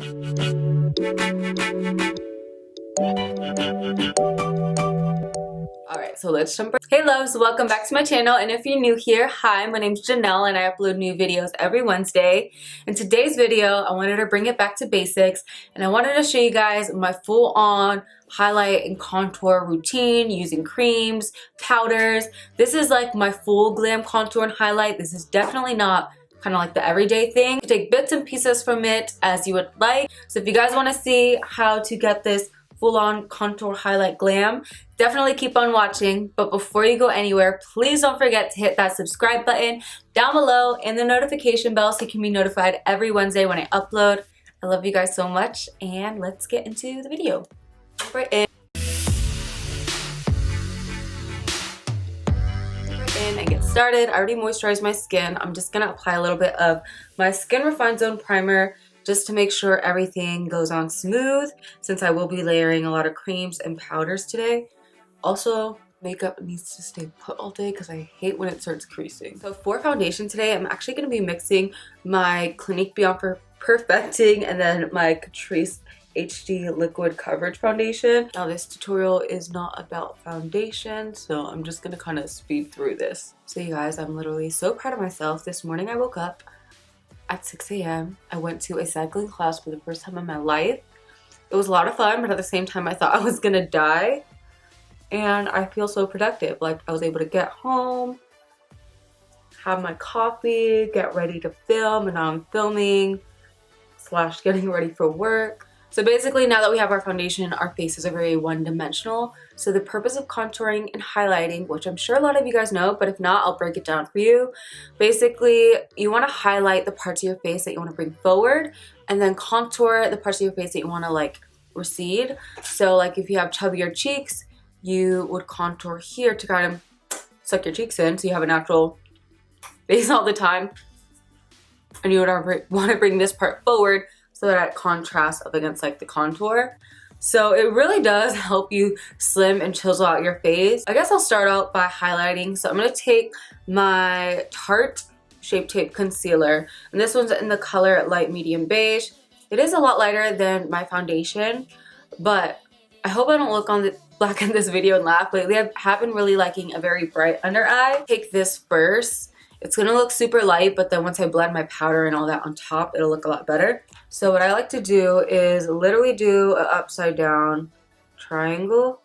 Alright, so let's jump right. Hey loves, welcome back to my channel, and if you're new here, hi, my name's Janelle and I upload new videos every Wednesday. In today's video, I wanted to bring it back to basics and I wanted to show you guys my full-on highlight and contour routine using creams, powders. This is like my full glam contour and highlight. This is definitely not kind of like the everyday thing. You take bits and pieces from it as you would like. So if you guys want to see how to get this full-on contour highlight glam, definitely keep on watching. But before you go anywhere, please don't forget to hit that subscribe button down below and the notification bell so you can be notified every Wednesday when I upload. I love you guys so much, and let's get into the video. Right in and get started. I already moisturized my skin. I'm just gonna apply a little bit of my Skin Refined Zone primer just to make sure everything goes on smooth, since I will be layering a lot of creams and powders today. Also, makeup needs to stay put all day because I hate when it starts creasing. So for foundation today, I'm actually going to be mixing my Clinique Beyond Perfecting and then my Catrice HD Liquid Coverage Foundation. Now this tutorial is not about foundation, so I'm just going to kind of speed through this. So you guys, I'm literally so proud of myself. This morning I woke up at 6 a.m. I went to a cycling class for the first time in my life. It was a lot of fun, but at the same time I thought I was gonna die. And I feel so productive. Like, I was able to get home, have my coffee, get ready to film, and now I'm filming / getting ready for work. So basically, now that we have our foundation, our faces are very one-dimensional. So the purpose of contouring and highlighting, which I'm sure a lot of you guys know, but if not, I'll break it down for you. Basically, you want to highlight the parts of your face that you want to bring forward, and then contour the parts of your face that you want to like recede. So like if you have chubbier cheeks, you would contour here to kind of suck your cheeks in so you have a natural face all the time. And you would want to bring this part forward so that it contrasts up against like the contour. So it really does help you slim and chisel out your face. I guess I'll start out by highlighting. So I'm going to take my Tarte Shape Tape Concealer, and this one's in the color light medium beige. It is a lot lighter than my foundation, but I hope I don't look on the black in this video and laugh. Lately I have been really liking a very bright under eye. Take this first. It's gonna look super light, but then once I blend my powder and all that on top, it'll look a lot better. So what I like to do is literally do an upside down triangle.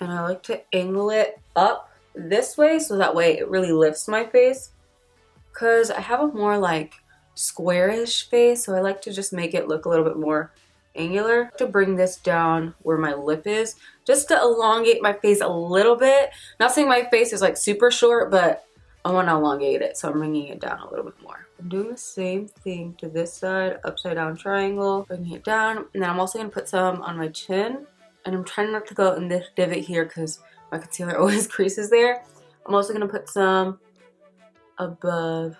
And I like to angle it up this way so that way it really lifts my face. Because I have a more like squarish face, so I like to just make it look a little bit more angular. To bring this down where my lip is, just to elongate my face a little bit. Not saying my face is like super short, but I want to elongate it, so I'm bringing it down a little bit more. I'm doing the same thing to this side, upside down triangle, bringing it down, and then I'm also going to put some on my chin, and I'm trying not to go in this divot here because my concealer always creases there. I'm also going to put some above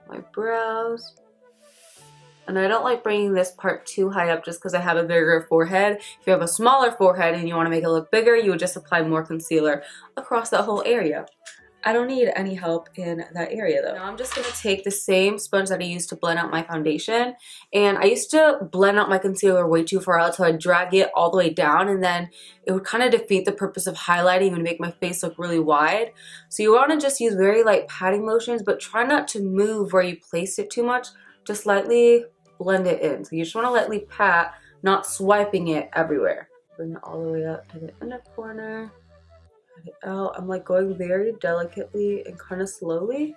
my brows. And I don't like bringing this part too high up just because I have a bigger forehead. If you have a smaller forehead and you want to make it look bigger, you would just apply more concealer across that whole area. I don't need any help in that area though. Now I'm just going to take the same sponge that I used to blend out my foundation. And I used to blend out my concealer way too far out, so I'd drag it all the way down, and then it would kind of defeat the purpose of highlighting and make my face look really wide. So you want to just use very light patting motions, but try not to move where you place it too much. Just lightly blend it in. So you just want to lightly pat, not swiping it everywhere. Bring it all the way up to the inner corner. Pat it out. I'm like going very delicately and kind of slowly.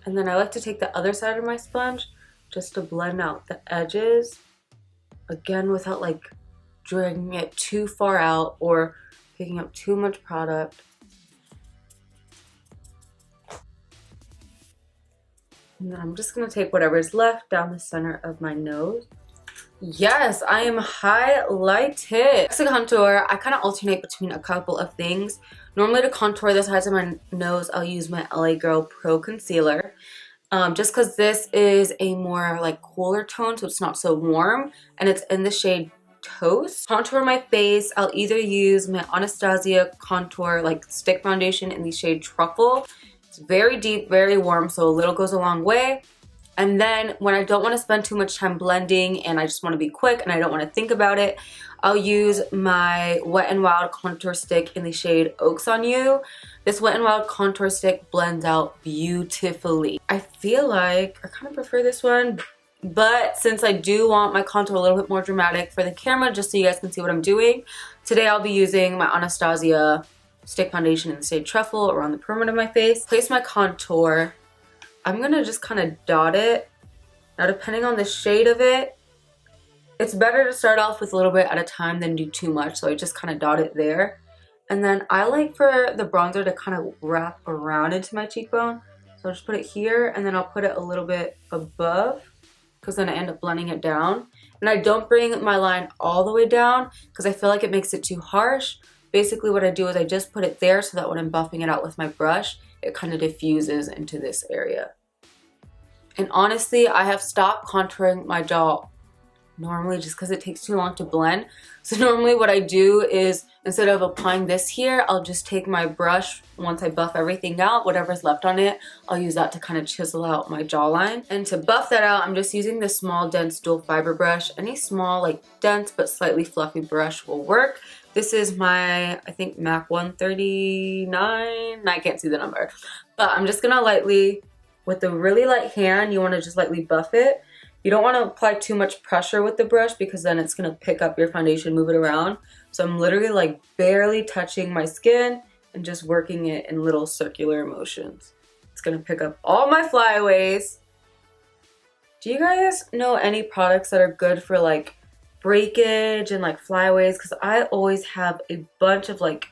And then I like to take the other side of my sponge just to blend out the edges. Again, without like dragging it too far out or picking up too much product. And then I'm just going to take whatever's left down the center of my nose. Yes, I am highlighted. Next to contour, I kind of alternate between a couple of things. Normally to contour the sides of my nose, I'll use my LA Girl Pro Concealer. Just because this is a more like cooler tone, so it's not so warm. And it's in the shade Toast. Contour my face, I'll either use my Anastasia contour like stick foundation in the shade Truffle. It's very deep, very warm, so a little goes a long way. And then when I don't want to spend too much time blending and I just want to be quick and I don't want to think about it, I'll use my Wet n Wild contour stick in the shade Oaks on You. This Wet n Wild contour stick blends out beautifully. I feel like I kind of prefer this one, but since I do want my contour a little bit more dramatic for the camera, just so you guys can see what I'm doing, today I'll be using my Anastasia stick foundation in the shade Truffle around the perimeter of my face. Place my contour. I'm gonna just kind of dot it. Now, depending on the shade of it, it's better to start off with a little bit at a time than do too much, so I just kind of dot it there. And then I like for the bronzer to kind of wrap around into my cheekbone, so I'll just put it here and then I'll put it a little bit above, because then I end up blending it down. And I don't bring my line all the way down because I feel like it makes it too harsh. Basically what I do is I just put it there so that when I'm buffing it out with my brush, it kind of diffuses into this area. And honestly, I have stopped contouring my jaw normally just because it takes too long to blend. So normally what I do is, instead of applying this here, I'll just take my brush once I buff everything out, whatever's left on it, I'll use that to kind of chisel out my jawline. And to buff that out, I'm just using this small dense dual fiber brush. Any small like dense but slightly fluffy brush will work. This is my, I think, MAC 139. I can't see the number. But I'm just gonna lightly, with a really light hand, you wanna just lightly buff it. You don't want to apply too much pressure with the brush because then it's going to pick up your foundation, move it around. So I'm literally like barely touching my skin and just working it in little circular motions. It's going to pick up all my flyaways. Do you guys know any products that are good for like breakage and like flyaways? Because I always have a bunch of like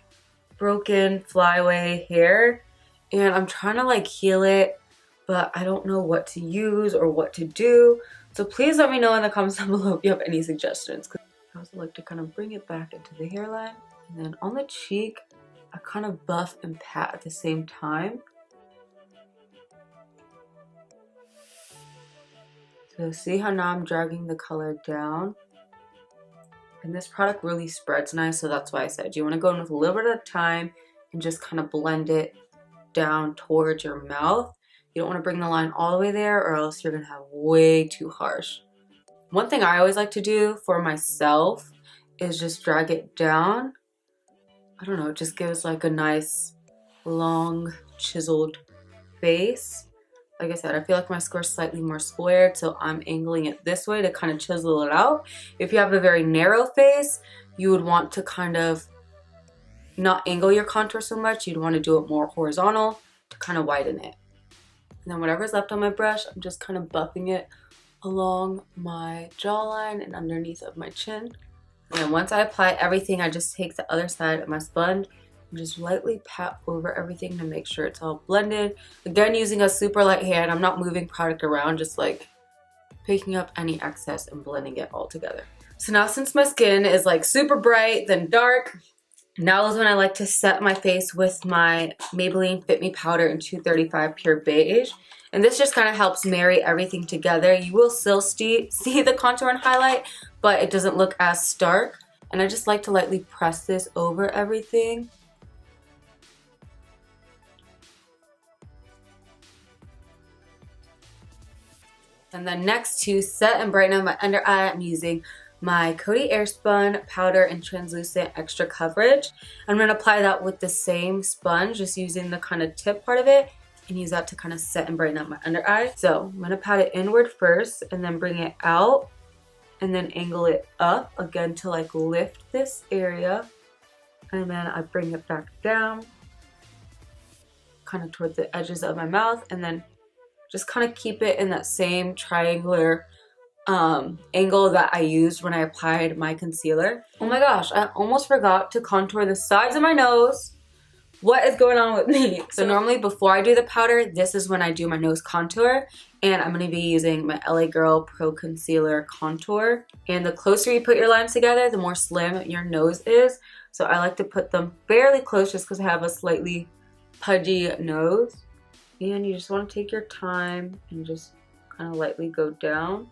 broken flyaway hair and I'm trying to like heal it, but I don't know what to use or what to do. So please let me know in the comments down below if you have any suggestions. I also like to kind of bring it back into the hairline. And then on the cheek, I kind of buff and pat at the same time. So see how now I'm dragging the color down? And this product really spreads nice, so that's why I said you want to go in with a little bit of time and just kind of blend it down towards your mouth. You don't want to bring the line all the way there or else you're going to have way too harsh. One thing I always like to do for myself is just drag it down. I don't know, it just gives like a nice long chiseled face. Like I said, I feel like my square is slightly more squared, so I'm angling it this way to kind of chisel it out. If you have a very narrow face, you would want to kind of not angle your contour so much. You'd want to do it more horizontal to kind of widen it. And then whatever's left on my brush, I'm just kind of buffing it along my jawline and underneath of my chin. And then once I apply everything, I just take the other side of my sponge and just lightly pat over everything to make sure it's all blended. Again, using a super light hand, I'm not moving product around, just like picking up any excess and blending it all together. So now since my skin is like super bright, then dark, now is when I like to set my face with my Maybelline Fit Me powder in 235 Pure Beige. And this just kind of helps marry everything together. You will still see the contour and highlight, but it doesn't look as stark. And I just like to lightly press this over everything. And then next, to set and brighten up my under eye, I'm using my Cody Airspun powder in translucent extra coverage. I'm going to apply that with the same sponge, just using the kind of tip part of it, and use that to kind of set and brighten up my under eye. So I'm going to pat it inward first and then bring it out and then angle it up again to like lift this area. And then I bring it back down, kind of towards the edges of my mouth, and then just kind of keep it in that same triangular angle that I used when I applied my concealer. Oh my gosh, I almost forgot to contour the sides of my nose. What is going on with me? So normally before I do the powder, this is when I do my nose contour, and I'm going to be using my LA Girl Pro Concealer Contour. And the closer you put your lines together, the more slim your nose is. So I like to put them fairly close just because I have a slightly pudgy nose. And you just want to take your time and just kind of lightly go down.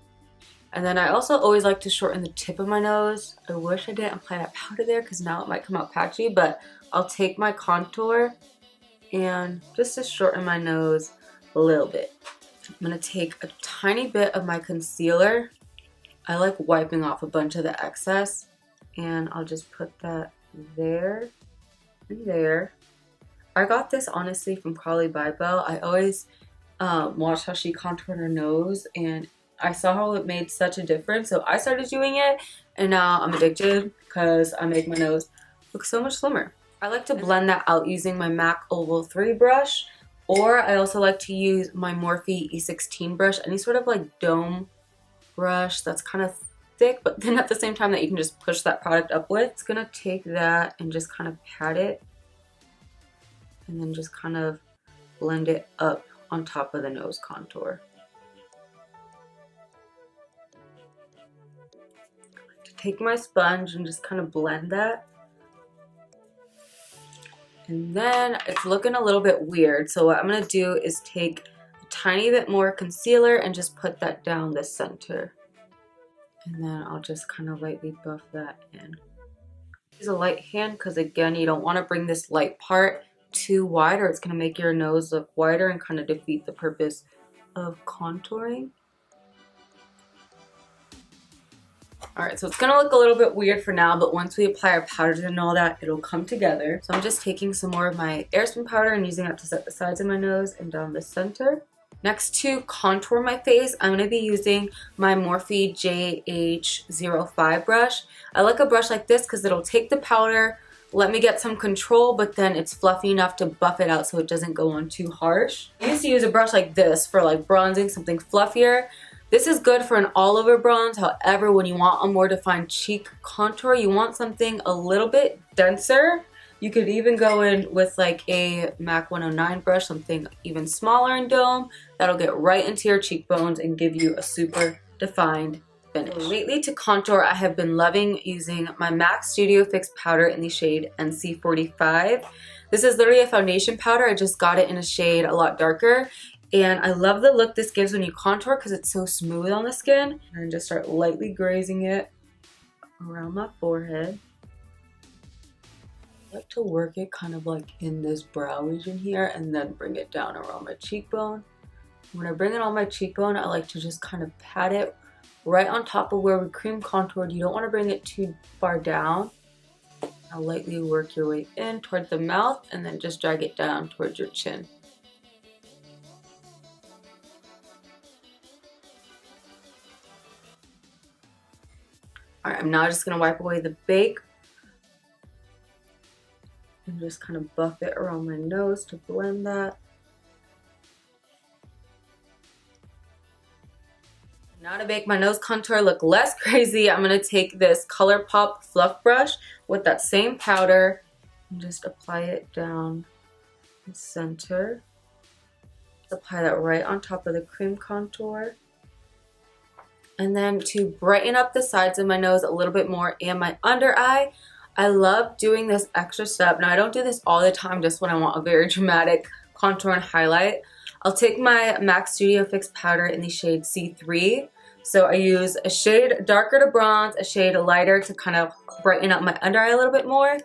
And then I also always like to shorten the tip of my nose. I wish I didn't apply that powder there because now it might come out patchy, but I'll take my contour and just to shorten my nose a little bit. I'm gonna take a tiny bit of my concealer. I like wiping off a bunch of the excess, and I'll just put that there and there. I got this honestly from Carly Bybel. I always watched how she contoured her nose, and I saw how it made such a difference, so I started doing it, and now I'm addicted because I make my nose look so much slimmer. I like to blend that out using my MAC Oval 3 brush, or I also like to use my Morphe E16 brush, any sort of like dome brush that's kind of thick, but then at the same time that you can just push that product up with. It's gonna take that and just kind of pat it, and then just kind of blend it up on top of the nose contour. I like to take my sponge and just kind of blend that. And then it's looking a little bit weird, so what I'm going to do is take a tiny bit more concealer and just put that down the center. And then I'll just kind of lightly buff that in. Use a light hand because again, you don't want to bring this light part too wide or it's going to make your nose look wider and kind of defeat the purpose of contouring. Alright, so it's going to look a little bit weird for now, but once we apply our powders and all that, it'll come together. So I'm just taking some more of my airspun powder and using that to set the sides of my nose and down the center. Next, to contour my face, I'm going to be using my Morphe JH05 brush. I like a brush like this because it'll take the powder, let me get some control, but then it's fluffy enough to buff it out so it doesn't go on too harsh. I used to use a brush like this for like bronzing, something fluffier. This is good for an all-over bronze. However, when you want a more defined cheek contour, you want something a little bit denser. You could even go in with like a MAC 109 brush, something even smaller in dome. That'll get right into your cheekbones and give you a super defined finish. Lately, to contour, I have been loving using my MAC Studio Fix powder in the shade NC45. This is literally a foundation powder. I just got it in a shade a lot darker. And I love the look this gives when you contour because it's so smooth on the skin. And just start lightly grazing it around my forehead. I like to work it kind of like in this brow region here and then bring it down around my cheekbone. When I bring it on my cheekbone, I like to just kind of pat it right on top of where we cream contoured. You don't want to bring it too far down. I'll lightly work your way in toward the mouth and then just drag it down towards your chin. Alright, I'm now just going to wipe away the bake and just kind of buff it around my nose to blend that. Now to make my nose contour look less crazy, I'm going to take this ColourPop fluff brush with that same powder and just apply it down the center. Apply that right on top of the cream contour. And then to brighten up the sides of my nose a little bit more and my under eye, I love doing this extra step. Now I don't do this all the time, just when I want a very dramatic contour and highlight. I'll take my MAC Studio Fix powder in the shade C3. So I use a shade darker to bronze, a shade lighter to kind of brighten up my under eye a little bit more.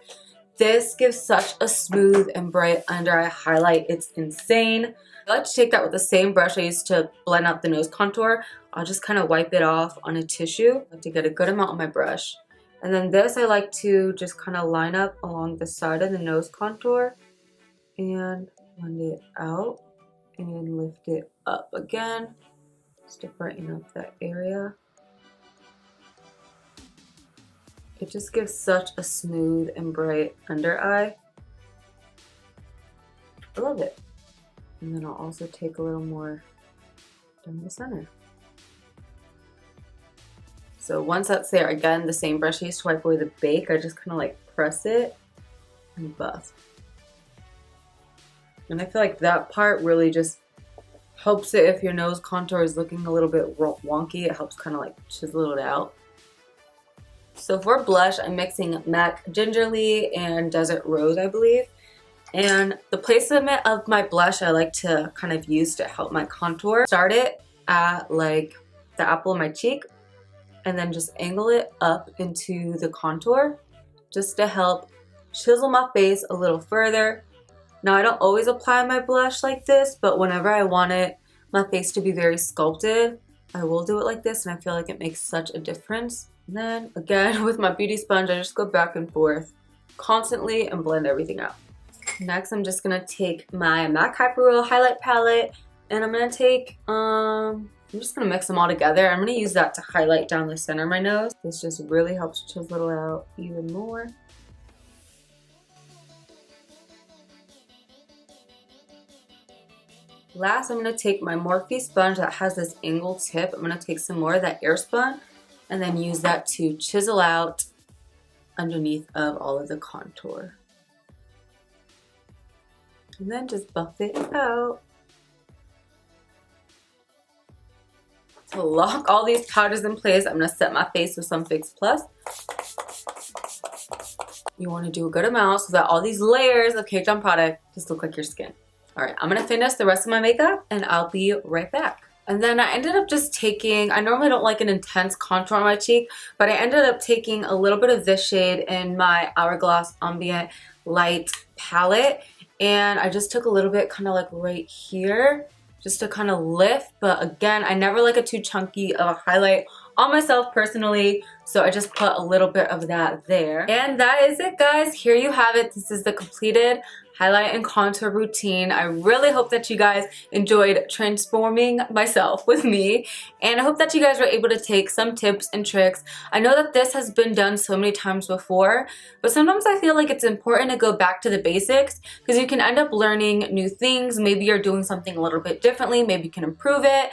This gives such a smooth and bright under eye highlight. It's insane. I like to take that with the same brush I used to blend out the nose contour. I'll just kind of wipe it off on a tissue to get a good amount on my brush. And then this I like to just kind of line up along the side of the nose contour and blend it out and lift it up again just to brighten up that area. It just gives such a smooth and bright under eye. I love it. And then I'll also take a little more down the center. So once that's there, again, the same brush I used to wipe away the bake, I just kind of like press it and buff. And I feel like that part really just helps it if your nose contour is looking a little bit wonky. It helps kind of like chisel it out. So for blush, I'm mixing MAC Gingerly and Desert Rose, I believe. And the placement of my blush I like to kind of use to help my contour. Start it at like the apple of my cheek and then just angle it up into the contour just to help chisel my face a little further. Now I don't always apply my blush like this, but whenever I want it my face to be very sculpted, I will do it like this, and I feel like it makes such a difference. And then again, with my beauty sponge, I just go back and forth constantly and blend everything out. Next, I'm just gonna take my MAC Hyper Real highlight palette, and I'm gonna take, I'm just gonna mix them all together. I'm gonna use that to highlight down the center of my nose. This just really helps chisel it out even more. Last, I'm gonna take my Morphe sponge that has this angled tip. I'm gonna take some more of that airspun and then use that to chisel out underneath of all of the contour. And then just buff it out. To lock all these powders in place, I'm gonna set my face with some Fix Plus. You wanna do a good amount so that all these layers of caked on product just look like your skin. All right, I'm gonna finish the rest of my makeup and I'll be right back. And then I ended up just taking, I normally don't like an intense contour on my cheek, but I ended up taking a little bit of this shade in my Hourglass Ambient Light palette. And I just took a little bit kind of like right here, just to kind of lift. But again, I never like a too chunky of a highlight on myself personally, so I just put a little bit of that there. And that is it, guys. Here you have it. This is the completed highlight and contour routine. I really hope that you guys enjoyed transforming myself with me, and I hope that you guys were able to take some tips and tricks. I know that this has been done so many times before, but sometimes I feel like it's important to go back to the basics because you can end up learning new things. Maybe you're doing something a little bit differently, maybe you can improve it.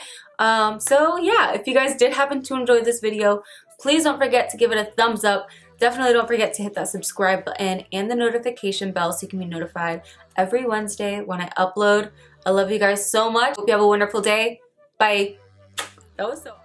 So yeah, if you guys did happen to enjoy this video, please don't forget to give it a thumbs up. Definitely don't forget to hit that subscribe button and the notification bell so you can be notified every Wednesday when I upload. I love you guys so much. Hope you have a wonderful day. Bye. That was so